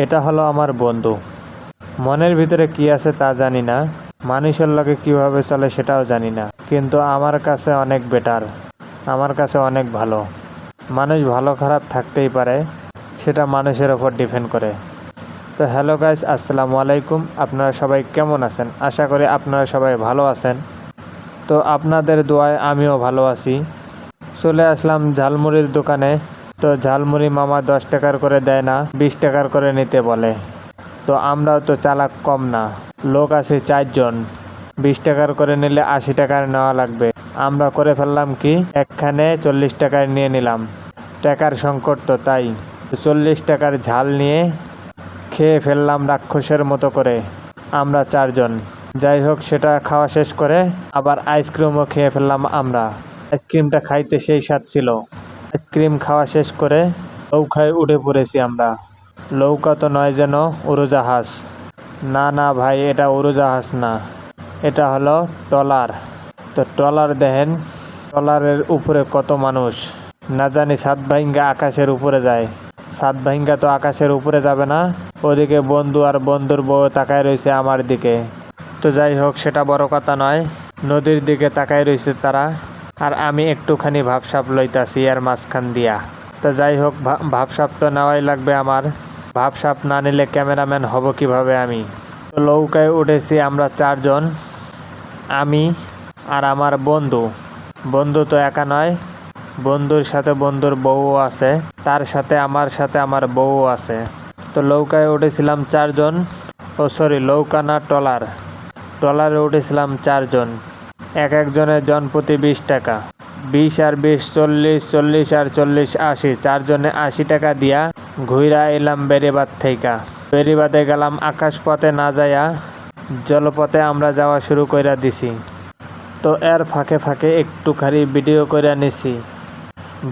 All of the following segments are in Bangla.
এটা হলো আমার বন্ধু। মনের ভিতরে কি আছে তা জানি না, মানুষের লগে কিভাবে চলে সেটাও জানি না, কিন্তু আমার কাছে অনেক বেটার, আমার কাছে অনেক ভালো। মানুষ ভালো খারাপ থাকতেই পারে, সেটা মানুষের ওপর ডিপেন্ড করে। তো হ্যালো গাইস, আসসালামু আলাইকুম। আপনারা সবাই কেমন আছেন? আশা করি আপনারা সবাই ভালো আছেন। তো আপনাদের দোয়ায় আমিও ভালো আছি। চলে আসলাম ঝালমুড়ির দোকানে। তো ঝালমুড়ি মামা 10 টাকার করে দেয় না, 20 টাকার করে নিতে বলে। তো আমরাও তো চালাক কম না, লোক আছে 4 জন, 20 টাকার করে নিলে 80 টাকার নেওয়া লাগবে। আমরা করে ফেললাম কি, একখানে 40 টাকায় নিয়ে নিলাম। টাকার সংকট তো তাই 40 টাকার ঝাল নিয়ে খেয়ে ফেললাম রাক্ষসের মতো করে আমরা 4 জন। যাই হোক, সেটা খাওয়া শেষ করে আবার আইসক্রিমও খেয়ে ফেললাম আমরা। আইসক্রিমটা খাইতে সেই স্বাদ ছিল। আইসক্রিম খাওয়া শেষ করে নৌকায় উঠে পড়েছি আমরা। নৌকা তো নয় যেন উড়োজাহাজ। না না ভাই, এটা উড়োজাহাজ না, এটা হলো ট্রলার। তো ট্রলার দেখেন, ট্রলারের উপরে কত মানুষ। না জানি সাত ভাইঙ্গা আকাশের উপরে যায়। সাত ভাইঙ্গা তো আকাশের উপরে যাবে না। ওদিকে বন্ধু আর বন্ধুর বউ তাকায় রয়েছে আমার দিকে। তো যাই হোক, সেটা বড় কথা নয়। নদীর দিকে তাকায় রয়েছে তারা, আর আমি একটুখানি ভাবসাপ লইতাছি আর মাঝখান দিয়া। তো যাই হোক, ভাবসাপ তো নেওয়াই লাগবে আমার। ভাবসাপ না নিলে ক্যামেরাম্যান হব কিভাবে আমি? তো নৌকায় উঠেছি আমরা 4 জন, আমি আর আমার বন্ধু। বন্ধু তো একা নয়, বন্ধুর সাথে বন্ধুর বউও আছে, তার সাথে আমার বউও আছে। তো নৌকায় উঠেছিলাম 4 জন। ও সরি, নৌকা না, ট্রলারে উঠেছিলাম 4 জন। একজনের জনপ্রতি 20 টাকা। 20 আর 20 40, 40 আর 40 80, 4 জনে 80 টাকা দিয়া ঘুইরা এলাম বেড়িবাঁধ থেইকা। বেড়িবাঁধে গেলাম আকাশপথে না যাইয়া জলপথে আমরা যাওয়া শুরু কইরা দিছি। তো এর ফাঁকে ফাঁকে একটুখানি ভিডিও কইরা নিছি।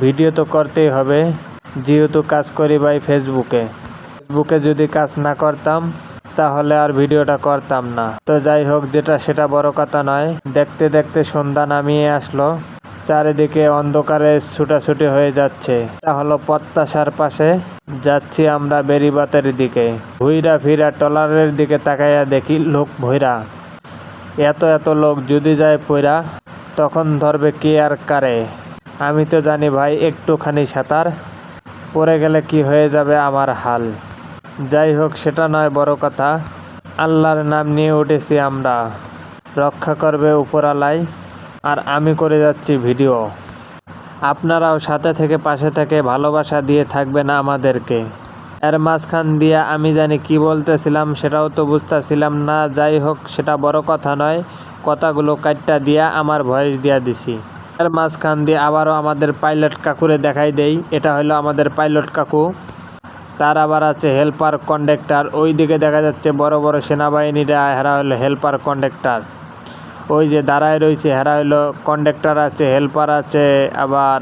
ভিডিও তো করতেই হবে, যেহেতু কাজ করি ভাই ফেসবুকে। যদি কাজ না করতাম তাহলে আর ভিডিওটা করতাম না। তো যাই হোক, যেটা সেটা বড় কথা নয়। দেখতে দেখতে সন্ধ্যা নামিয়ে আসলো, চারিদিকে অন্ধকারে ছুটাছুটি হয়ে যাচ্ছে। এটা হলো প্রত্যাশার পাশে যাচ্ছি আমরা বেড়িবাঁধের দিকে। ঘুইরা ফিরা ট্রলারের দিকে তাকাইয়া দেখি লোক ভইরা। এত এত লোক যদি যায় পইরা, তখন ধরবে কে আর কারে? আমি তো জানি ভাই, একটুখানি সাঁতার পড়ে গেলে কি হয়ে যাবে আমার হাল। যাই হোক, সেটা নয় বড় কথা। আল্লাহর নাম নিয়ে উঠেছি আমরা, রক্ষা করবে উপরালাই, আর আমি করে যাচ্ছি ভিডিও। আপনারাও সাথে থেকে পাশে থেকে ভালোবাসা দিয়ে থাকবেন আমাদেরকে। এর মাঝখান দিয়ে আমি জানি কি বলতেছিলাম, সেটাও তো বুঝতেছিলাম না। যাই হোক, সেটা বড় কথা নয়। কথাগুলো কাটটা দিয়া আমার ভয়েস দিয়া দিছি। এর মাঝখান দিয়ে আবারও আমাদের পাইলট কাকুরে দেখাই দেই। এটা হলো আমাদের পাইলট কাকু, তার আবার আছে হেল্পার কন্ডাক্টর। ওই দিকে দেখা যাচ্ছে বড় বড় সেনাবাহিনীরা, হেরা হলো হেল্পার কন্ডাক্টর। ওই যে দাঁড়ায় রয়েছে, হেরা হলো কন্ডাক্টর আছে, হেল্পার আছে আবার।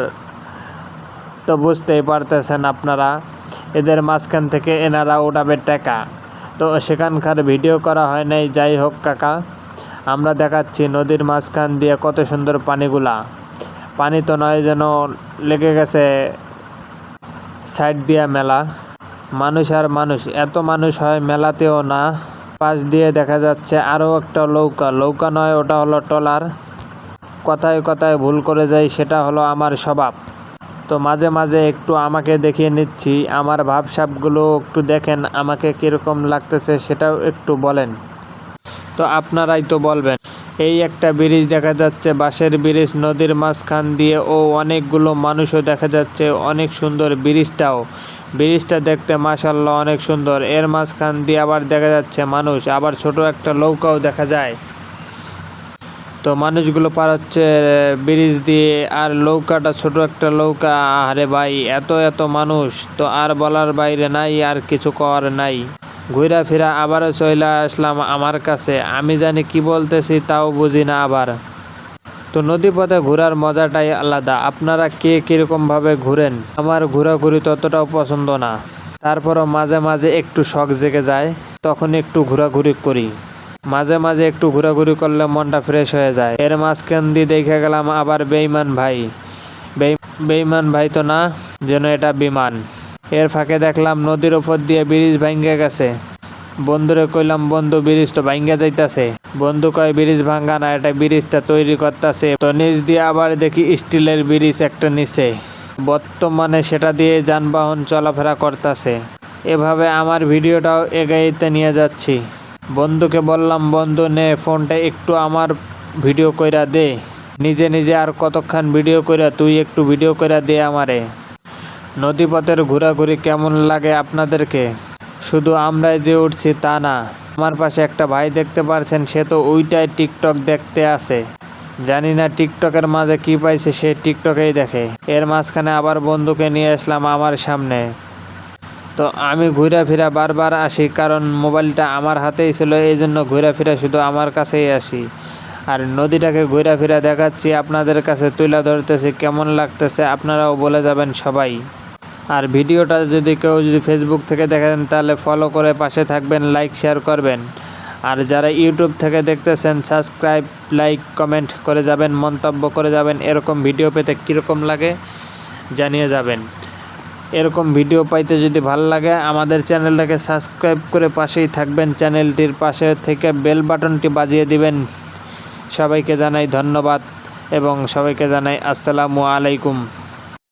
তো বুঝতেই পারতেছেন আপনারা, এদের মাঝখান থেকে এনারা উঠাবে টাকা। তো সেখানকার ভিডিও করা হয় নাই। যাই হোক কাকা, আমরা দেখাচ্ছি নদীর মাঝখান দিয়ে কত সুন্দর পানিগুলা। পানি তো নয় যেন লেগে গেছে সাইড দিয়া মেলা। মানুষ আর মানুষ, এত মানুষ হয় মেলাতেও না। পাশ দিয়ে দেখা যাচ্ছে আরও একটা নৌকা নয়, ওটা হলো ট্রলার। কথায় কথায় ভুল করে যাই, সেটা হলো আমার স্বভাব। তো মাঝে মাঝে একটু আমাকে দেখিয়ে নিচ্ছি, আমার ভাবসাবগুলো একটু দেখেন, আমাকে কীরকম লাগতেছে সেটাও একটু বলেন। তো আপনারাই তো বলবেন। এই একটা ব্রিজ দেখা যাচ্ছে, বাঁশের ব্রিজ, নদীর মাঝখান দিয়ে। ও অনেকগুলো মানুষও দেখা যাচ্ছে, অনেক সুন্দর ব্রিজটা দেখতে মাশাআল্লাহ অনেক সুন্দর। এর মাঝখান দিয়ে আবার দেখা যাচ্ছে মানুষ, আবার ছোট একটা নৌকাও দেখা যায়। তো মানুষগুলো পার হচ্ছে ব্রিজ দিয়ে, আর নৌকাটা ছোট একটা নৌকা। আরে ভাই, এত এত মানুষ তো আর বলার বাইরে নাই, আর কিছু করার নাই। ঘুরা ফিরা আবারও চলে আসলাম আমার কাছে। আমি জানি কি বলতেছি, তাও বুঝি না আবার। তো নদীপথে ঘোরার মজাটাই আলাদা। আপনারা কে কীরকমভাবে ঘুরেন? আমার ঘোরাঘুরি ততটাও পছন্দ না, তারপরও মাঝে মাঝে একটু শখ জেগে যায়, তখন একটু ঘোরাঘুরি করি। মাঝে মাঝে একটু ঘোরাঘুরি করলে মনটা ফ্রেশ হয়ে যায়। এর মাঝখান দিয়ে দেখে গেলাম আবার বেঈমান ভাই। বেঈমান ভাই তো না, যেন এটা বিমান। এর ফাঁকে দেখলাম নদীর ওপর দিয়ে ব্রিজ ভাঙ্গে গেছে। বন্ধুরে কইলাম, বন্ধু ব্রিজ তো ভাঙ্গা যাইতাছে। বন্ধু কয় ব্রিজ ভাঙ্গা না, এটা ব্রিজটা তৈরি করতেছে। তো নিচ দিয়ে আবার দেখি স্টিলের ব্রিজ একটা নিচে, বর্তমানে সেটা দিয়ে যানবাহন চলাফেরা করতেছে। এভাবে আমার ভিডিওটাও এগাইতে নিয়ে যাচ্ছি। বন্ধুকে বললাম, বন্ধু নে ফোনটা একটু আমার ভিডিও কইরা দে। নিজে নিজে আর কতক্ষণ ভিডিও কইরা, তুই একটু ভিডিও কইরা দে আমারে। নদীপথের ঘোরাঘুরি কেমন লাগে আপনাদেরকে? শুধু আমরাই যে উঠছি তা না, আমার পাশে একটা ভাই দেখতে পারছেন, সে তো ওইটাই টিকটক দেখতে আসে। জানি না টিকটকের মাঝে কি পাইছে, সে টিকটকেই দেখে। এর মাঝখানে আবার বন্ধুকে নিয়ে আসলাম আমার সামনে। তো আমি ঘুরা ফিরা বারবার আসি, কারণ মোবাইলটা আমার হাতেই ছিল, এই জন্য ঘুরা ফিরা শুধু আমার কাছেই আসি। আর নদীটাকে ঘুরা ফিরা দেখাচ্ছি, আপনাদের কাছে তুলে ধরতেছি। কেমন লাগতেছে আপনারাও বলে যাবেন সবাই। আর ভিডিওটা যদি কেউ ফেসবুক থেকে দেখেন তাহলে ফলো করে পাশে থাকবেন, লাইক শেয়ার করবেন। আর যারা ইউটিউব থেকে দেখতেছেন সাবস্ক্রাইব, লাইক, কমেন্ট করে যাবেন, মন্তব্য করে যাবেন। এরকম ভিডিও পেতে কীরকম লাগে জানিয়ে যাবেন। এরকম ভিডিও পাইতে যদি ভালো লাগে আমাদের চ্যানেলটাকে সাবস্ক্রাইব করে পাশেই থাকবেন। চ্যানেলটির পাশে থেকে বেল বাটনটি বাজিয়ে দিবেন। সবাইকে জানাই ধন্যবাদ এবং সবাইকে জানাই আসসালামু আলাইকুম।